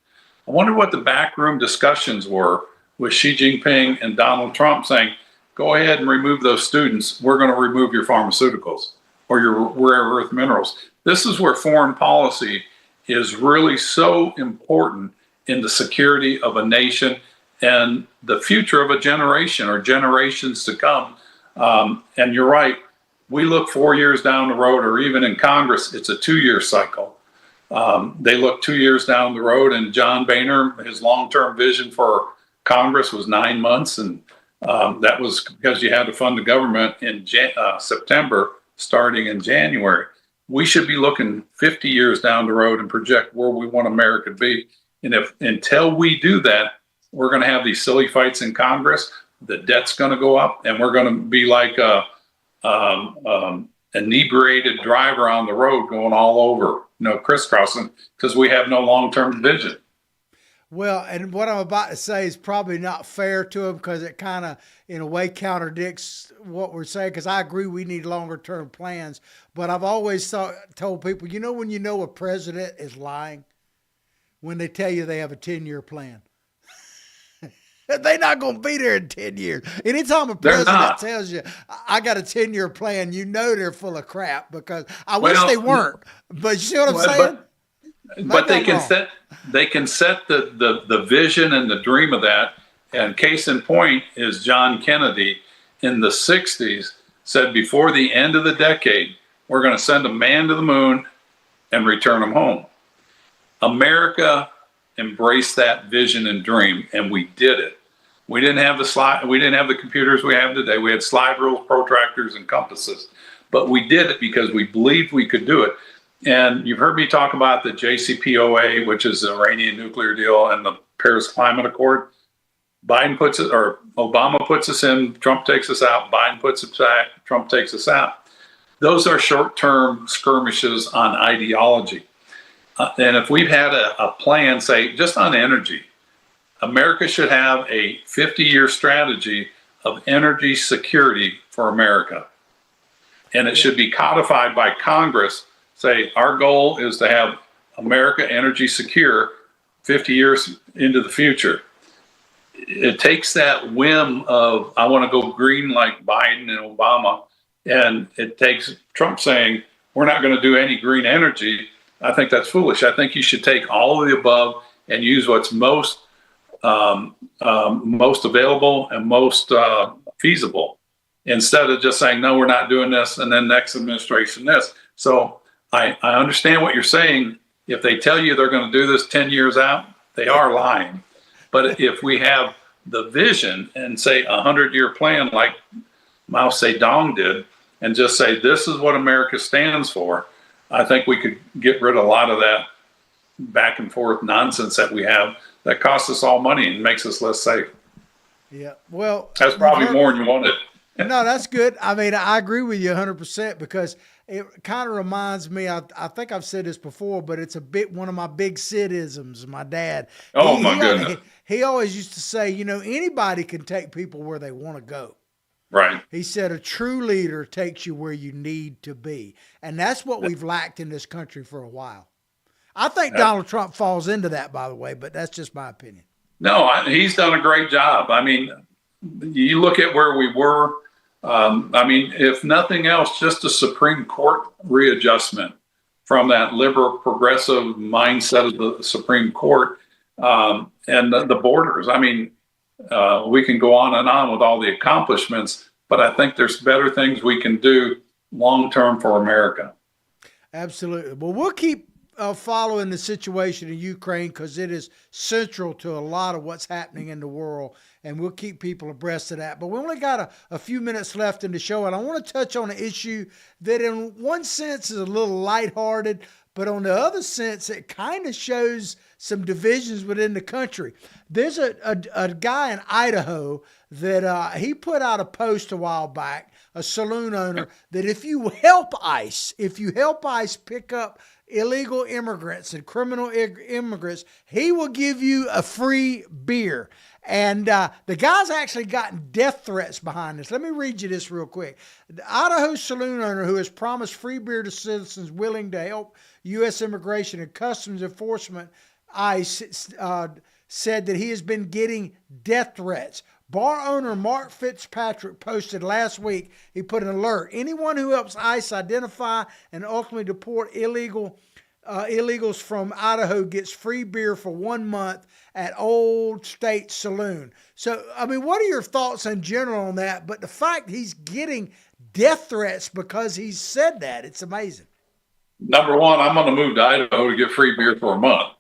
I wonder what the backroom discussions were with Xi Jinping and Donald Trump saying, go ahead and remove those students. We're going to remove your pharmaceuticals or your rare earth minerals. This is where foreign policy is really so important in the security of a nation and the future of a generation or generations to come. And you're right, we look 4 years down the road, or even in Congress, it's a 2-year cycle. They look 2 years down the road, and John Boehner, his long-term vision for Congress was 9 months, and that was because you had to fund the government in September, starting in January. We should be looking 50 years down the road and project where we want America to be. And if until we do that, we're going to have these silly fights in Congress. The debt's going to go up, and we're going to be like a inebriated driver on the road going all over, crisscrossing, because we have no long-term vision. Well, and what I'm about to say is probably not fair to him, because it kind of, in a way, contradicts what we're saying, because I agree we need longer-term plans. But I've always told people, when you know a president is lying? When they tell you they have a 10-year plan. They're not going to be there in 10 years. Anytime a president tells you, I got a 10-year plan, they're full of crap, because I wish they weren't. But you see what I'm saying? But they can set the vision and the dream of that. And case in point is John Kennedy in the 60s said, before the end of the decade, we're going to send a man to the moon and return him home. America embraced that vision and dream, and we did it. We didn't have the computers we have today. We had slide rules, protractors, and compasses, but we did it because we believed we could do it. And you've heard me talk about the JCPOA, which is the Iranian nuclear deal, and the Paris Climate Accord. Biden puts it, or Obama puts us in, Trump takes us out, Biden puts us back, Trump takes us out. Those are short-term skirmishes on ideology. And if we've had a plan, say, just on energy, America should have a 50-year strategy of energy security for America. And it should be codified by Congress. Say, our goal is to have America energy secure 50 years into the future. It takes that whim of, I want to go green like Biden and Obama, and it takes Trump saying, we're not going to do any green energy. I think that's foolish. I think you should take all of the above and use what's most available and most feasible, instead of just saying, no, we're not doing this, and then next administration this. So I understand what you're saying. If they tell you they're going to do this 10 years out, they are lying. But if we have the vision and say 100-year plan like Mao Zedong did, and just say, this is what America stands for, I think we could get rid of a lot of that back and forth nonsense that we have that costs us all money and makes us less safe. Yeah, well, that's probably more than you wanted. No, that's good. I mean, I agree with you 100%, because it kind of reminds me, I think I've said this before, but it's one of my big Sid-isms, my dad. Oh, my goodness. He always used to say, anybody can take people where they want to go. Right. He said a true leader takes you where you need to be. And that's what we've lacked in this country for a while. I think Donald Trump falls into that, by the way, but that's just my opinion. No, he's done a great job. I mean, you look at where we were. If nothing else, just a Supreme Court readjustment from that liberal progressive mindset of the Supreme Court and the borders. I mean, we can go on and on with all the accomplishments, but I think there's better things we can do long-term for America. Absolutely. Well, we'll keep following the situation in Ukraine, because it is central to a lot of what's happening in the world, and we'll keep people abreast of that. But we only got a few minutes left in the show, and I want to touch on an issue that in one sense is a little lighthearted, but on the other sense, it kind of shows some divisions within the country. There's a guy in Idaho that he put out a post a while back, a saloon owner, that if you help ICE pick up illegal immigrants and criminal immigrants, he will give you a free beer. And the guy's actually gotten death threats behind this. Let me read you this real quick. The Idaho saloon owner who has promised free beer to citizens willing to help U.S. Immigration and Customs Enforcement, ICE, said that he has been getting death threats. Bar owner Mark Fitzpatrick posted last week, he put an alert. Anyone who helps ICE identify and ultimately deport illegals from Idaho gets free beer for 1 month at Old State Saloon. So, I mean, what are your thoughts in general on that? But the fact he's getting death threats because he's said that, it's amazing. Number one, I'm going to move to Idaho to get free beer for a month.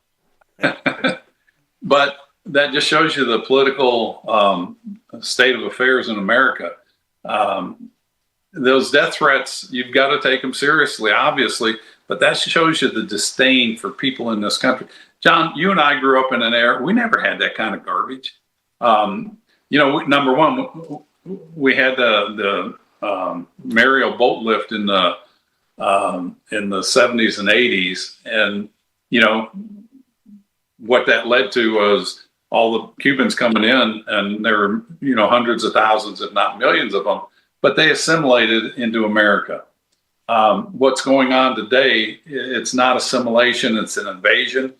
But that just shows you the political state of affairs in America. Those death threats, you've got to take them seriously, obviously, but that shows you the disdain for people in this country. John, you and I grew up in an era, we never had that kind of garbage. Number one, we had the Mario boat lift in the 70s and 80s. And, what that led to was all the Cubans coming in, and there were, hundreds of thousands, if not millions of them, but they assimilated into America. What's going on today, it's not assimilation, it's an invasion.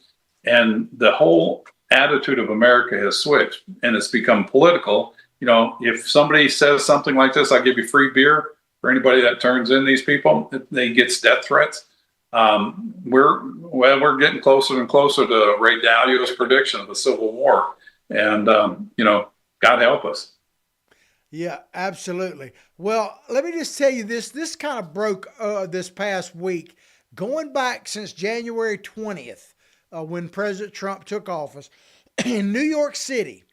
And the whole attitude of America has switched, and it's become political. If somebody says something like this, I'll give you free beer for anybody that turns in these people, they gets death threats. We're getting closer and closer to Ray Dalio's prediction of the Civil War. And, God help us. Yeah, absolutely. Well, let me just tell you this kind of broke this past week, going back since January 20th, when President Trump took office in New York City.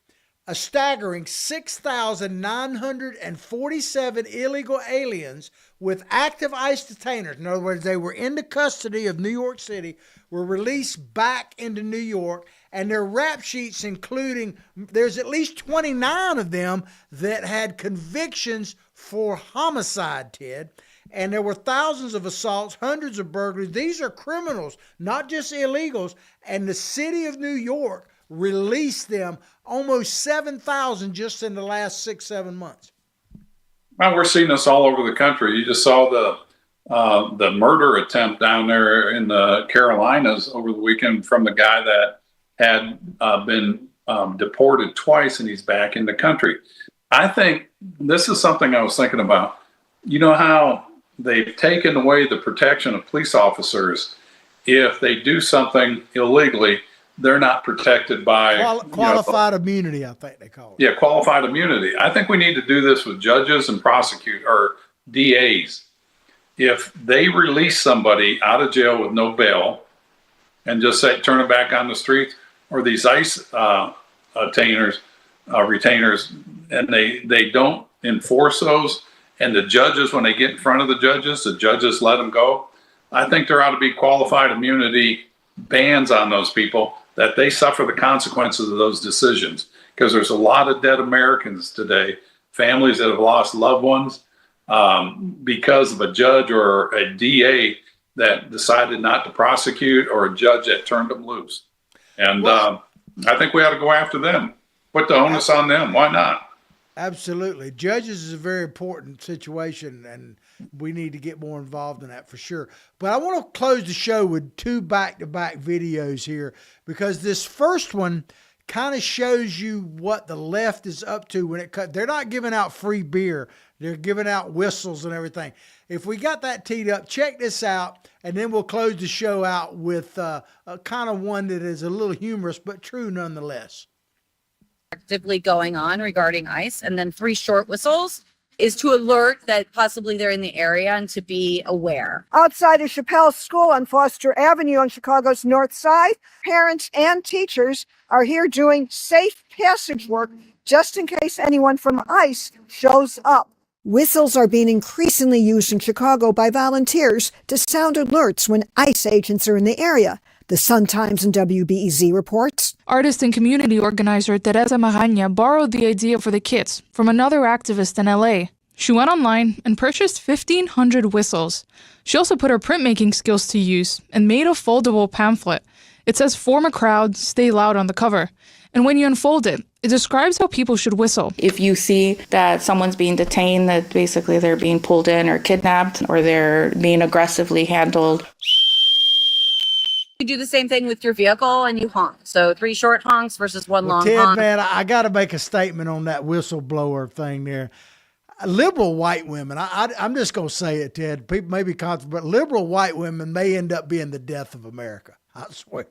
A staggering 6,947 illegal aliens with active ICE detainers, in other words, they were in the custody of New York City, were released back into New York, and their rap sheets including, there's at least 29 of them that had convictions for homicide, Ted. And there were thousands of assaults, hundreds of burglaries. These are criminals, not just illegals. And the city of New York released them, almost 7,000 just in the last 6-7 months. Well, we're seeing this all over the country. You just saw the murder attempt down there in the Carolinas over the weekend from the guy that had been deported twice, and he's back in the country. I think this is something I was thinking about. You know how they've taken away the protection of police officers if they do something illegally. They're not protected by qualified immunity, I think they call it. Yeah, qualified immunity. I think we need to do this with judges and or DAs. If they release somebody out of jail with no bail and just say, turn them back on the streets, or these ICE retainers, and they don't enforce those, and the judges, when they get in front of the judges let them go. I think there ought to be qualified immunity bans on those people, that they suffer the consequences of those decisions, because there's a lot of dead Americans today, families that have lost loved ones because of a judge or a DA that decided not to prosecute, or a judge that turned them loose. And I think we ought to go after them, put the onus on them. Why not? Absolutely. Judges is a very important situation, and we need to get more involved in that for sure. But I want to close the show with 2 back-to-back videos here, because this first one kind of shows you what the left is up to when they're not giving out free beer. They're giving out whistles and everything. If we got that teed up, check this out, and then we'll close the show out with a kind of one that is a little humorous but true nonetheless. Actively going on regarding ICE, and then 3 short whistles is to alert that possibly they're in the area and to be aware. Outside of Chappelle School on Foster Avenue on Chicago's North Side, parents and teachers are here doing safe passage work just in case anyone from ICE shows up. Whistles are being increasingly used in Chicago by volunteers to sound alerts when ICE agents are in the area. The Sun-Times and WBEZ reports. Artist and community organizer Teresa Magaña borrowed the idea for the kits from another activist in LA. She went online and purchased 1,500 whistles. She also put her printmaking skills to use and made a foldable pamphlet. It says "Form a crowd, stay loud" on the cover. And when you unfold it, it describes how people should whistle. If you see that someone's being detained, that basically they're being pulled in or kidnapped, or they're being aggressively handled. You do the same thing with your vehicle and you honk. So 3 short honks versus 1 long Ted, honk. man, I got to make a statement on that whistleblower thing there. Liberal white women, I'm just going to say it, Ted. People may be confident, but liberal white women may end up being the death of America. I swear.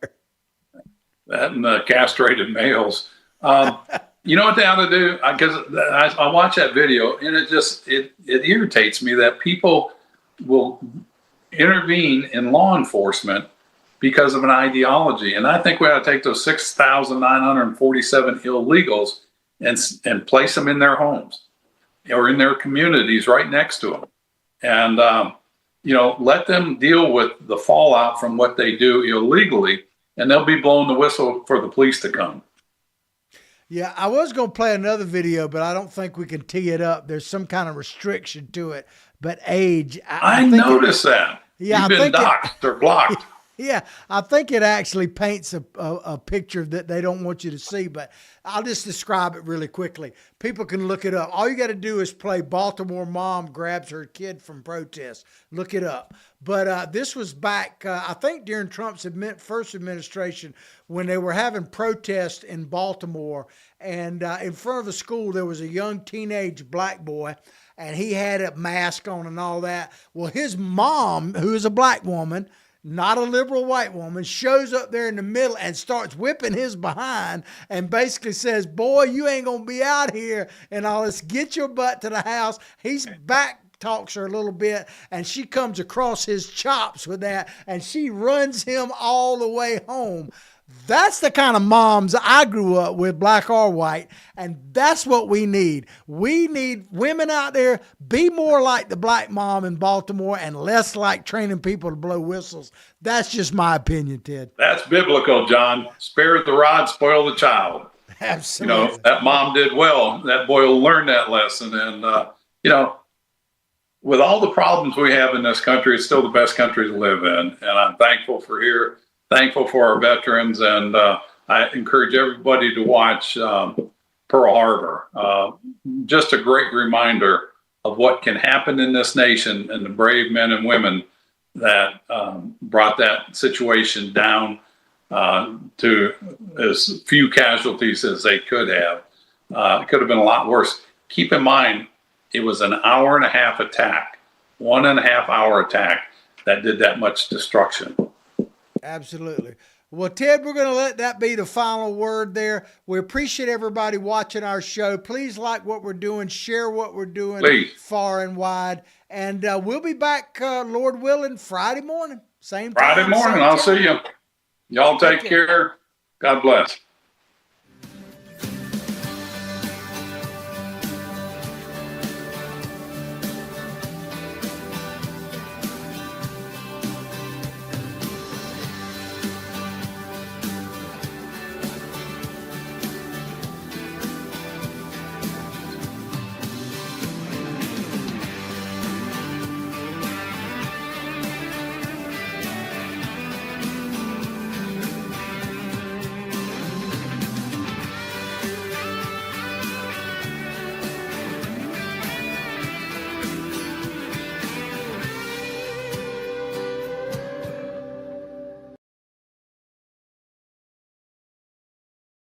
That and the castrated males. You know what they ought to do? Because I watch that video, and it irritates me that people will intervene in law enforcement because of an ideology. And I think we ought to take those 6,947 illegals and place them in their homes or in their communities right next to them. And, let them deal with the fallout from what they do illegally, and they'll be blowing the whistle for the police to come. Yeah, I was going to play another video, but I don't think we can tee it up. There's some kind of restriction to it. But age. I noticed that. Yeah, You've been doxxed or blocked. Yeah, I think it actually paints a picture that they don't want you to see, but I'll just describe it really quickly. People can look it up. All you got to do is play Baltimore mom grabs her kid from protest. Look it up. But this was back, I think, during Trump's first administration when they were having protests in Baltimore. And in front of the school, there was a young teenage black boy, and he had a mask on and all that. Well, his mom, who is a black woman, not a liberal white woman, shows up there in the middle and starts whipping his behind and basically says, "Boy, you ain't going to be out here and all this. Get your butt to the house." He's back talks her a little bit, and she comes across his chops with that, and she runs him all the way home. That's the kind of moms I grew up with, black or white, and that's what we need. We need women out there, be more like the black mom in Baltimore and less like training people to blow whistles. That's just my opinion, Ted. That's biblical, John. Spare the rod, spoil the child. Absolutely. That mom did well. That boy will learn that lesson. And, with all the problems we have in this country, it's still the best country to live in. And I'm thankful for here. Thankful for our veterans, and I encourage everybody to watch Pearl Harbor. Just a great reminder of what can happen in this nation and the brave men and women that brought that situation down to as few casualties as they could have. It could have been a lot worse. Keep in mind, it was an 1.5-hour attack, 1.5-hour attack that did that much destruction. Absolutely. Well, Ted, we're going to let that be the final word there. We appreciate everybody watching our show. Please like what we're doing, share what we're doing far and wide. And we'll be back, Lord willing, Friday morning. Same time. Friday morning. I'll see you. Y'all take care. God bless.